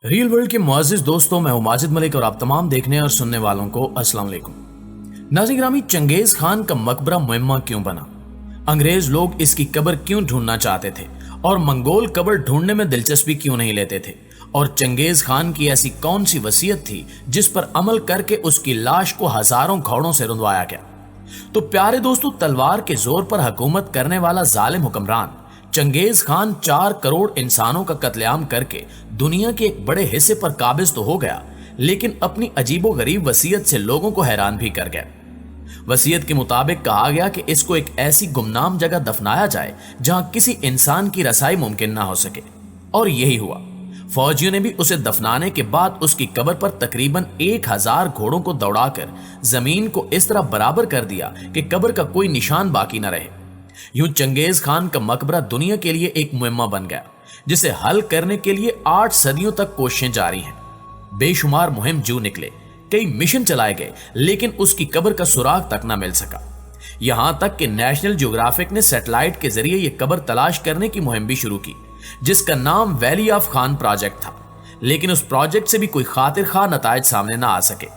Rail world کے معزز دوستوں، میں ہوں ماجد ملک اور آپ تمام دیکھنے اور سننے والوں کو السلام علیکم۔ ناظرین گرامی، چنگیز خان کا مقبرہ مہمہ کیوں بنا؟ انگریز لوگ اس کی قبر کیوں ڈھونڈنا چاہتے تھے اور منگول قبر ڈھونڈنے میں دلچسپی کیوں نہیں لیتے تھے؟ اور چنگیز خان کی ایسی کون سی وصیت تھی جس پر عمل کر کے اس کی لاش کو ہزاروں گھوڑوں سے رندوایا گیا؟ تو پیارے دوستو، تلوار کے زور پر حکومت کرنے والا ظالم حکمران چنگیز خان 4 کروڑ انسانوں کا قتل عام کر کے دنیا کے ایک بڑے حصے پر قابض تو ہو گیا، لیکن اپنی عجیب و غریب وصیت سے لوگوں کو حیران بھی کر گیا۔ وصیت کے مطابق کہا گیا کہ اس کو ایک ایسی گمنام جگہ دفنایا جائے جہاں کسی انسان کی رسائی ممکن نہ ہو سکے، اور یہی ہوا۔ فوجیوں نے بھی اسے دفنانے کے بعد اس کی قبر پر تقریباً 1000 گھوڑوں کو دوڑا کر زمین کو اس طرح برابر کر دیا کہ قبر کا کوئی نشان باقی نہ رہے۔ یوں چنگیز خان کا مقبرہ دنیا کے لیے ایک مہمہ بن گیا، جسے حل کرنے کے لیے 8 صدیوں تک کوششیں جاری ہیں۔ بے شمار مہم جو نکلے، کئی مشن چلائے گئے، لیکن اس کی قبر کا سراغ تک نہ مل سکا۔ یہاں تک کہ نیشنل جیوگرافک نے سیٹلائٹ کے ذریعے یہ قبر تلاش کرنے کی مہم بھی شروع کی، جس کا نام ویلی آف خان پروجیکٹ تھا، لیکن اس پروجیکٹ سے بھی کوئی خاطر خواہ نتائج سامنے نہ آ سکے۔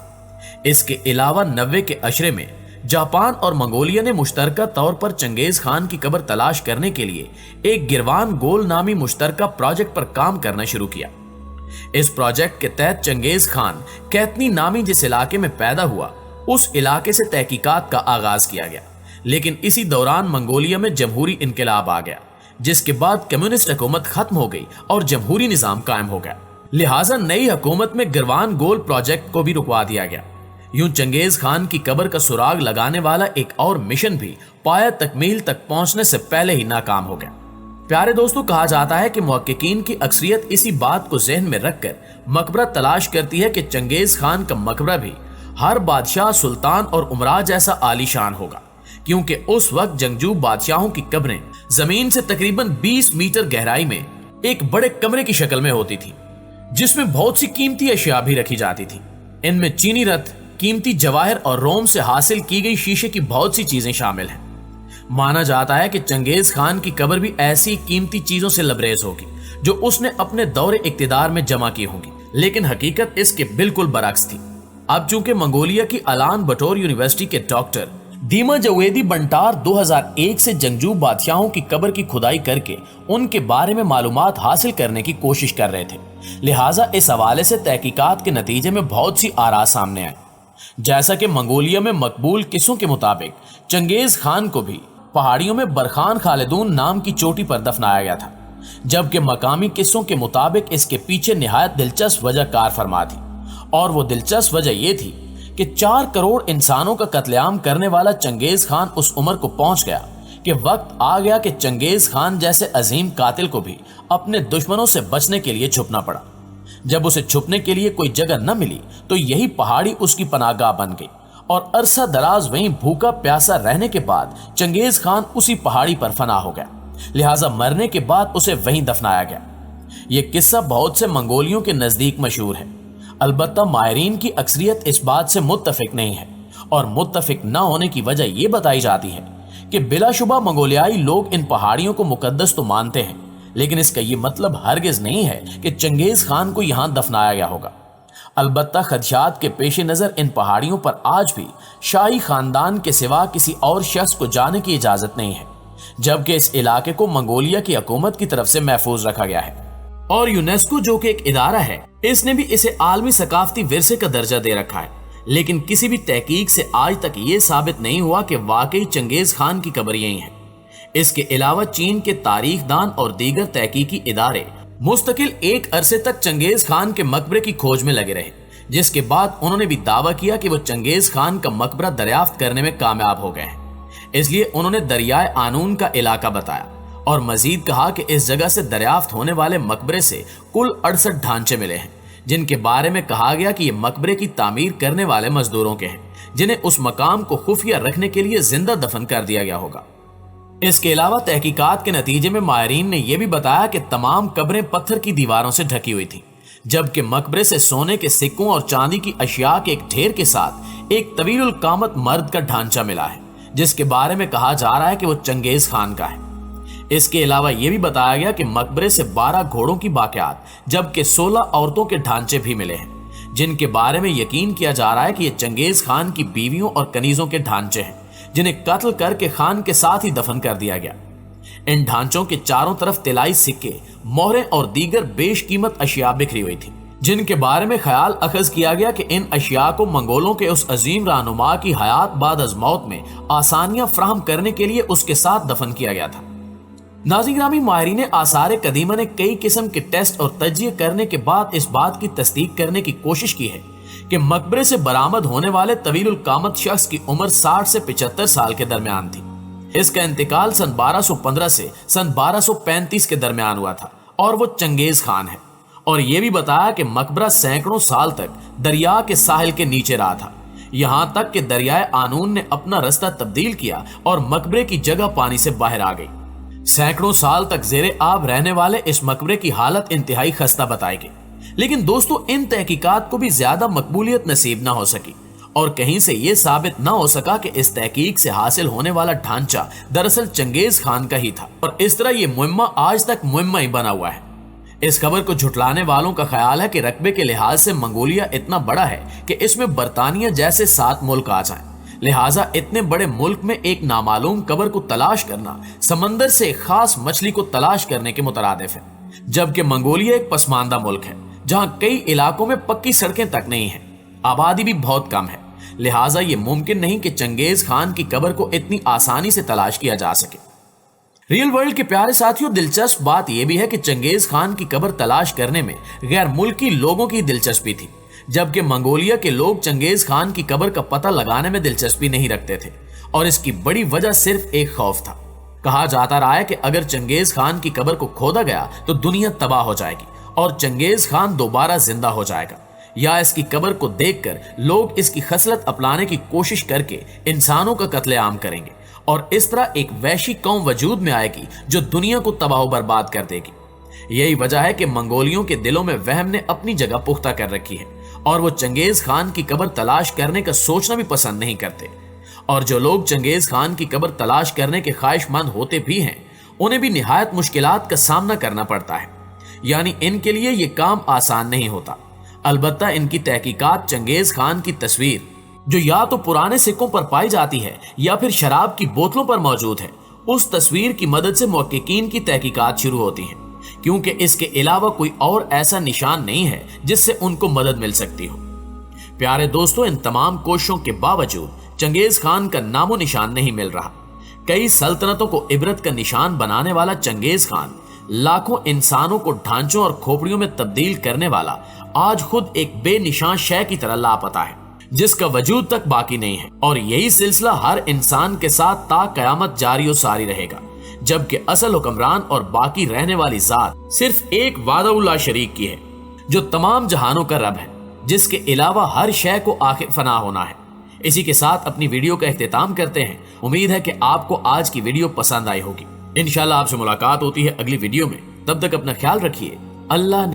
اس کے علاوہ 90 کے عشرے میں جاپان اور منگولیا نے مشترکہ طور پر چنگیز خان کی قبر تلاش کرنے کے لیے ایک گروان گول نامی مشترکہ پروجیکٹ پر کام کرنا شروع کیا۔ اس پروجیکٹ کے تحت چنگیز خان کیتنی نامی جس علاقے میں پیدا ہوا، اس علاقے سے تحقیقات کا آغاز کیا گیا، لیکن اسی دوران منگولیا میں جمہوری انقلاب آ گیا، جس کے بعد کمیونسٹ حکومت ختم ہو گئی اور جمہوری نظام قائم ہو گیا۔ لہٰذا نئی حکومت میں گروان گول پروجیکٹ کو بھی رکوا دیا گیا۔ یوں چنگیز خان کی قبر کا سراغ لگانے والا ایک اور مشن بھی پایہ تکمیل تک پہنچنے سے پہلے ہی ناکام ہو گیا۔ پیارے دوستو، کہا جاتا ہے کہ محققین کی اکثریت اسی بات کو ذہن میں رکھ کر مقبرہ تلاش کرتی ہے کہ چنگیز خان کا مقبرہ بھی ہر بادشاہ، سلطان اور امراء جیسا عالی شان ہوگا، کیونکہ اس وقت جنگجو بادشاہوں کی قبریں زمین سے تقریباً 20 میٹر گہرائی میں ایک بڑے کمرے کی شکل میں ہوتی تھی، جس میں بہت سی قیمتی اشیاء بھی رکھی جاتی تھی۔ ان میں چینی رتھ، قیمتی جواہر اور روم سے حاصل کی گئی شیشے کی بہت سی چیزیں شامل ہیں۔ مانا جاتا ہے کہ چنگیز خان کی قبر بھی ایسی قیمتی چیزوں سے لبریز ہوگی جو اس نے اپنے دور اقتدار میں جمع کی ہوں گی، لیکن حقیقت اس کے بالکل برعکس تھی۔ اب چونکہ منگولیا کی الان بٹور یونیورسٹی کے ڈاکٹر دیما جویدی بنٹار 2001 سے جنگجو بادشاہوں کی قبر کی کھدائی کر کے ان کے بارے میں معلومات حاصل کرنے کی کوشش کر رہے تھے، لہٰذا اس حوالے سے تحقیقات کے نتیجے میں بہت سی آراء سامنے آئے۔ جیسا کہ منگولیا میں مقبول قصوں کے مطابق چنگیز خان کو بھی پہاڑیوں میں برخان خالدون نام کی چوٹی پر دفنایا گیا تھا، جبکہ مقامی قصوں کے مطابق اس کے پیچھے نہایت دلچسپ وجہ کار فرما تھی، اور وہ دلچسپ وجہ یہ تھی کہ 4 کروڑ انسانوں کا قتل عام کرنے والا چنگیز خان اس عمر کو پہنچ گیا کہ وقت آ گیا کہ چنگیز خان جیسے عظیم قاتل کو بھی اپنے دشمنوں سے بچنے کے لیے چھپنا پڑا۔ جب اسے چھپنے کے لیے کوئی جگہ نہ ملی تو یہی پہاڑی اس کی پناہ گاہ بن گئی، اور عرصہ دراز وہیں بھوکا پیاسا رہنے کے بعد چنگیز خان اسی پہاڑی پر فنا ہو گیا، لہٰذا مرنے کے بعد اسے وہیں دفنایا گیا۔ یہ قصہ بہت سے منگولیوں کے نزدیک مشہور ہے، البتہ ماہرین کی اکثریت اس بات سے متفق نہیں ہے، اور متفق نہ ہونے کی وجہ یہ بتائی جاتی ہے کہ بلا شبہ منگولیائی لوگ ان پہاڑیوں کو مقدس تو مانتے ہیں، لیکن اس کا یہ مطلب ہرگز نہیں ہے کہ چنگیز خان کو یہاں دفنایا گیا ہوگا۔ البتہ خدشات کے پیش نظر ان پہاڑیوں پر آج بھی شاہی خاندان کے سوا کسی اور شخص کو جانے کی اجازت نہیں ہے، جبکہ اس علاقے کو منگولیا کی حکومت کی طرف سے محفوظ رکھا گیا ہے، اور یونیسکو جو کہ ایک ادارہ ہے، اس نے بھی اسے عالمی ثقافتی ورثے کا درجہ دے رکھا ہے، لیکن کسی بھی تحقیق سے آج تک یہ ثابت نہیں ہوا کہ واقعی چنگیز خان کی قبر یہیں ہے۔ اس کے علاوہ چین کے تاریخ دان اور دیگر تحقیقی ادارے مستقل ایک عرصے تک چنگیز خان کے مقبرے کی کھوج میں لگے رہے، جس کے بعد انہوں نے بھی دعویٰ کیا کہ وہ چنگیز خان کا مقبرہ دریافت کرنے میں کامیاب ہو گئے ہیں۔ اس لیے انہوں نے دریائے آنون کا علاقہ بتایا، اور مزید کہا کہ اس جگہ سے دریافت ہونے والے مقبرے سے کل 68 ڈھانچے ملے ہیں، جن کے بارے میں کہا گیا کہ یہ مقبرے کی تعمیر کرنے والے مزدوروں کے ہیں، جنہیں اس مقام کو خفیہ رکھنے کے لیے زندہ دفن کر دیا گیا ہوگا۔ اس کے علاوہ تحقیقات کے نتیجے میں ماہرین نے یہ بھی بتایا کہ تمام قبریں پتھر کی دیواروں سے ڈھکی ہوئی تھیں، جبکہ مقبرے سے سونے کے سکوں اور چاندی کی اشیاء کے ایک ڈھیر کے ساتھ ایک طویل القامت مرد کا ڈھانچہ ملا ہے، جس کے بارے میں کہا جا رہا ہے کہ وہ چنگیز خان کا ہے۔ اس کے علاوہ یہ بھی بتایا گیا کہ مقبرے سے 12 گھوڑوں کی باقیات جبکہ 16 عورتوں کے ڈھانچے بھی ملے ہیں، جن کے بارے میں یقین کیا جا رہا ہے کہ یہ چنگیز خان کی بیویوں اور کنیزوں کے ڈھانچے ہیں، جنہیں قتل کر کے خان کے ساتھ ہی دفن کر دیا گیا۔ ان ڈھانچوں کے چاروں طرف طلائی سکے، مہریں اور دیگر بیش قیمت اشیاء بکھری ہوئی تھی، جن کے بارے میں خیال اخذ کیا گیا کہ ان اشیاء کو منگولوں کے اس عظیم رہنما کی حیات بعد از موت میں آسانیاں فراہم کرنے کے لیے اس کے ساتھ دفن کیا گیا تھا۔ ناظرین گرامی، ماہرین آثار قدیمہ نے کئی قسم کے ٹیسٹ اور تجزیے کرنے کے بعد اس بات کی تصدیق کرنے کی کوشش کی ہے کہ مقبرے سے برآمد ہونے والے طویل القامت شخص کی عمر 60 سے 75 سال کے درمیان تھی۔ اس کا انتقال سن 1215 سے سن 1235 کے درمیان ہوا تھا اور وہ چنگیز خان ہے، اور یہ بھی بتایا کہ مقبرہ سینکڑوں سال تک دریا کے ساحل کے نیچے رہا تھا، یہاں تک کہ دریائے آنون نے اپنا رستہ تبدیل کیا اور مقبرے کی جگہ پانی سے باہر آ گئی۔ سینکڑوں سال تک زیر آب رہنے والے اس مقبرے کی حالت انتہائی خستہ بتائی گئی، لیکن دوستو ان تحقیقات کو بھی زیادہ مقبولیت نصیب نہ ہو سکی، اور کہیں سے یہ ثابت نہ ہو سکا کہ اس تحقیق سے حاصل ہونے والا ڈھانچہ دراصل چنگیز خان کا ہی تھا، اور اس طرح یہ معمہ آج تک معمہ ہی بنا ہوا ہے۔ اس خبر کو جھٹلانے والوں کا خیال ہے کہ رقبے کے لحاظ سے منگولیا اتنا بڑا ہے کہ اس میں برطانیہ جیسے 7 ملک آ جائیں، لہٰذا اتنے بڑے ملک میں ایک نامعلوم قبر کو تلاش کرنا سمندر سے ایک خاص مچھلی کو تلاش کرنے کے مترادف ہے، جبکہ منگولیا ایک پسماندہ ملک ہے جہاں کئی علاقوں میں پکی سڑکیں تک نہیں ہیں، آبادی بھی بہت کم ہے، لہٰذا یہ ممکن نہیں کہ چنگیز خان کی قبر کو اتنی آسانی سے تلاش کیا جا سکے۔ ریئل ورلڈ کے پیارے ساتھیوں، دلچسپ بات یہ بھی ہے کہ چنگیز خان کی قبر تلاش کرنے میں غیر ملکی لوگوں کی دلچسپی تھی، جبکہ منگولیا کے لوگ چنگیز خان کی قبر کا پتہ لگانے میں دلچسپی نہیں رکھتے تھے، اور اس کی بڑی وجہ صرف ایک خوف تھا۔ کہا جاتا رہا ہے کہ اگر چنگیز خان کی قبر کو کھودا گیا تو دنیا تباہ ہو جائے گی اور چنگیز خان دوبارہ زندہ ہو جائے گا، یا اس کی قبر کو دیکھ کر لوگ اس کی خصلت اپنانے کی کوشش کر کے انسانوں کا قتل عام کریں گے، اور اس طرح ایک وحشی قوم وجود میں آئے گی جو دنیا کو تباہ و برباد کر دے گی۔ یہی وجہ ہے کہ منگولیوں کے دلوں میں وہم نے اپنی جگہ پختہ کر رکھی ہے، اور وہ چنگیز خان کی قبر تلاش کرنے کا سوچنا بھی پسند نہیں کرتے، اور جو لوگ چنگیز خان کی قبر تلاش کرنے کے خواہش مند ہوتے بھی ہیں انہیں بھی نہایت مشکلات کا سامنا کرنا پڑتا ہے، یعنی ان کے لیے یہ کام آسان نہیں ہوتا۔ البتہ ان کی تحقیقات چنگیز خان کی تصویر، جو یا تو پرانے سکوں پر پائی جاتی ہے یا پھر شراب کی بوتلوں پر موجود ہے، اس تصویر کی مدد سے محققین کی تحقیقات شروع ہوتی ہیں، کیونکہ اس کے علاوہ کوئی اور ایسا نشان نہیں ہے جس سے ان کو مدد مل سکتی ہو۔ پیارے دوستو، ان تمام کوششوں کے باوجود چنگیز خان کا نام و نشان نہیں مل رہا۔ کئی سلطنتوں کو عبرت کا نشان بنانے والا چنگیز خان، لاکھوں انسانوں کو ڈھانچوں اور کھوپڑیوں میں تبدیل کرنے والا، آج خود ایک بے نشان شے کی طرح لاپتہ ہے، جس کا وجود تک باقی نہیں ہے، اور یہی سلسلہ ہر انسان کے ساتھ تا قیامت جاری و ساری رہے گا، جبکہ اصل حکمران اور باقی رہنے والی ذات صرف ایک وحدہ لا شریک کی ہے، جو تمام جہانوں کا رب ہے، جس کے علاوہ ہر شے کو آخر فنا ہونا ہے۔ اسی کے ساتھ اپنی ویڈیو کا اختتام کرتے ہیں۔ امید ہے کہ آپ کو آج کی ویڈیو پسند آئی ہوگی۔ انشاءاللہ آپ سے ملاقات ہوتی ہے اگلی ویڈیو میں، تب تک اپنا خیال رکھیے۔ اللہ